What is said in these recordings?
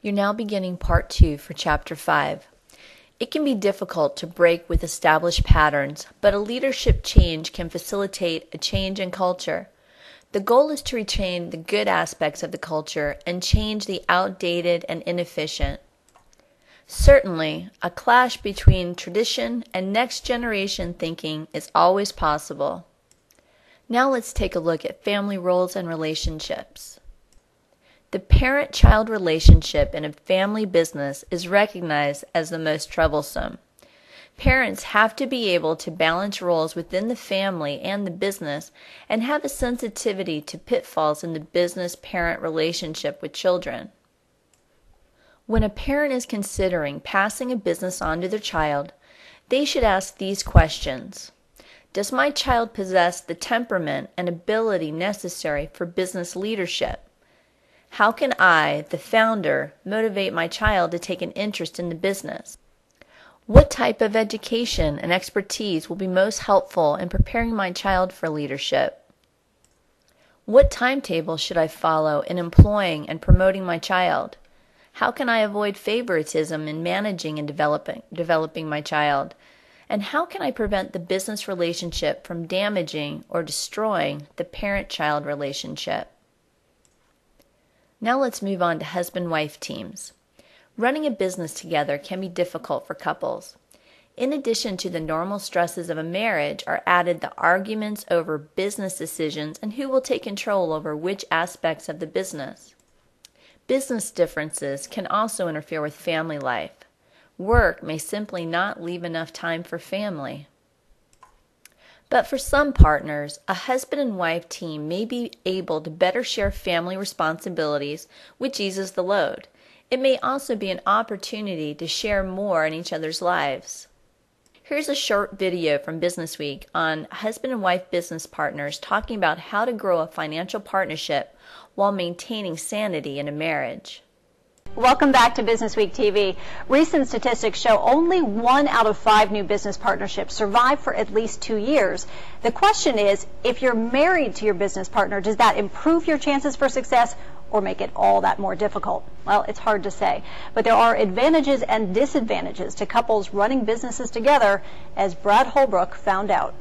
You're now beginning part 2 for chapter 5. It can be difficult to break with established patterns, but a leadership change can facilitate a change in culture. The goal is to retain the good aspects of the culture and change the outdated and inefficient. Certainly, a clash between tradition and next generation thinking is always possible. Now let's take a look at family roles and relationships. The parent-child relationship in a family business is recognized as the most troublesome. Parents have to be able to balance roles within the family and the business and have a sensitivity to pitfalls in the business-parent relationship with children. When a parent is considering passing a business on to their child, they should ask these questions. Does my child possess the temperament and ability necessary for business leadership? How can I, the founder, motivate my child to take an interest in the business? What type of education and expertise will be most helpful in preparing my child for leadership? What timetable should I follow in employing and promoting my child? How can I avoid favoritism in managing and developing my child? And how can I prevent the business relationship from damaging or destroying the parent-child relationship? Now let's move on to husband-wife teams. Running a business together can be difficult for couples. In addition to the normal stresses of a marriage are added the arguments over business decisions and who will take control over which aspects of the business. Business differences can also interfere with family life. Work may simply not leave enough time for family. But for some partners, a husband and wife team may be able to better share family responsibilities, which eases the load. It may also be an opportunity to share more in each other's lives. Here's a short video from Business Week on husband and wife business partners talking about how to grow a financial partnership while maintaining sanity in a marriage. Welcome back to Business Week TV. Recent statistics show only 1 out of 5 new business partnerships survive for at least 2 years. The question is, if you're married to your business partner, does that improve your chances for success or make it all that more difficult? Well, it's hard to say. But there are advantages and disadvantages to couples running businesses together, as Brad Holbrook found out.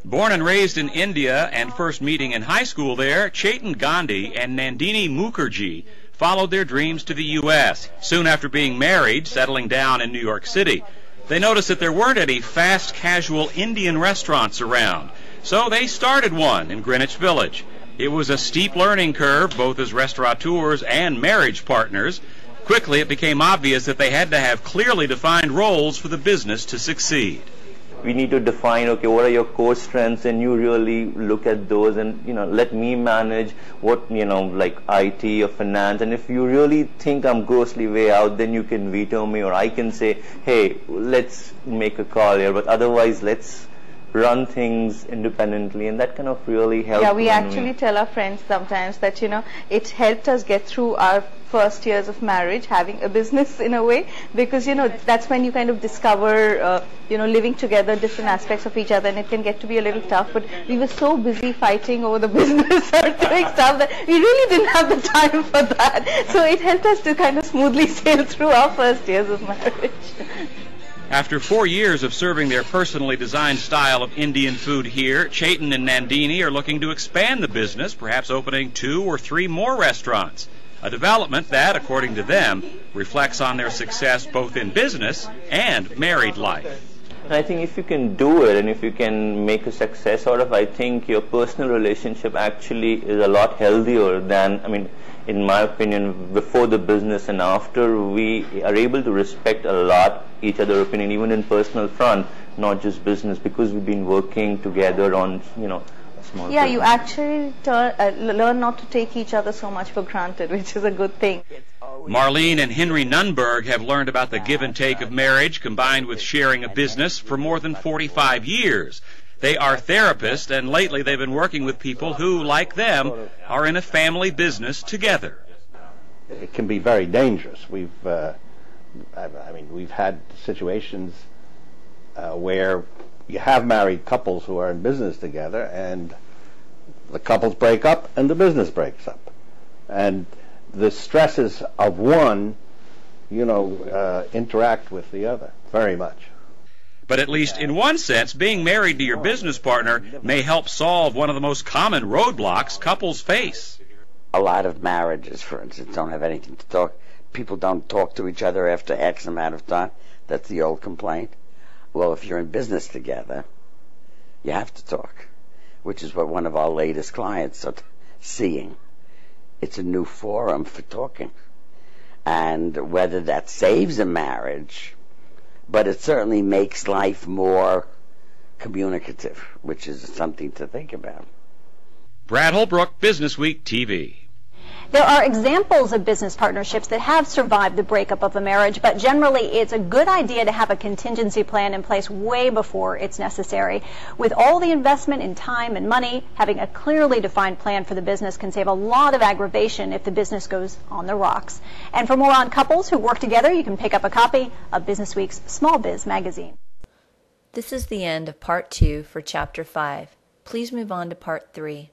Born and raised in India and first meeting in high school there, Chetan Gandhi and Nandini Mukherjee followed their dreams to the U.S. Soon after being married, settling down in New York City, they noticed that there weren't any fast, casual Indian restaurants around. So they started one in Greenwich Village. It was a steep learning curve, both as restaurateurs and marriage partners. Quickly, it became obvious that they had to have clearly defined roles for the business to succeed. We need to define, okay, what are your core strengths, and you really look at those and, let me manage what, like IT or finance. And if you really think I'm grossly way out, then you can veto me, or I can say, hey, let's make a call here, but otherwise let's run things independently, and that kind of really helps. Yeah, we actually tell our friends sometimes that, it helped us get through our first years of marriage, having a business in a way, because, that's when you kind of discover, living together, different aspects of each other, and it can get to be a little tough. But we were so busy fighting over the business or doing stuff that we really didn't have the time for that. So it helped us to kind of smoothly sail through our first years of marriage. After 4 years of serving their personally designed style of Indian food here, Chetan and Nandini are looking to expand the business, perhaps opening 2 or 3 more restaurants. A development that, according to them, reflects on their success both in business and married life. And I think if you can do it and if you can make a success out of it, I think your personal relationship actually is a lot healthier than, in my opinion, before the business and after. We are able to respect a lot each other's opinion, even in personal front, not just business, because we've been working together on, a small Yeah, business. you actually learn not to take each other so much for granted, which is a good thing. Marlene and Henry Nunberg have learned about the give and take of marriage combined with sharing a business for more than 45 years. They are therapists, and lately they've been working with people who, like them, are in a family business together. It can be very dangerous. We've had situations where you have married couples who are in business together, and the couples break up and the business breaks up. And the stresses of one, interact with the other very much. But at least in one sense, being married to your business partner may help solve one of the most common roadblocks couples face. A lot of marriages, for instance, don't have anything to talk. People don't talk to each other after X amount of time. That's the old complaint. Well, if you're in business together, you have to talk, which is what one of our latest clients are seeing. It's a new forum for talking. And whether that saves a marriage, but it certainly makes life more communicative, which is something to think about. Brad Holbrook, Business Week TV. There are examples of business partnerships that have survived the breakup of a marriage, but generally it's a good idea to have a contingency plan in place way before it's necessary. With all the investment in time and money, having a clearly defined plan for the business can save a lot of aggravation if the business goes on the rocks. And for more on couples who work together, you can pick up a copy of Business Week's Small Biz magazine. This is the end of Part 2 for Chapter 5. Please move on to Part 3.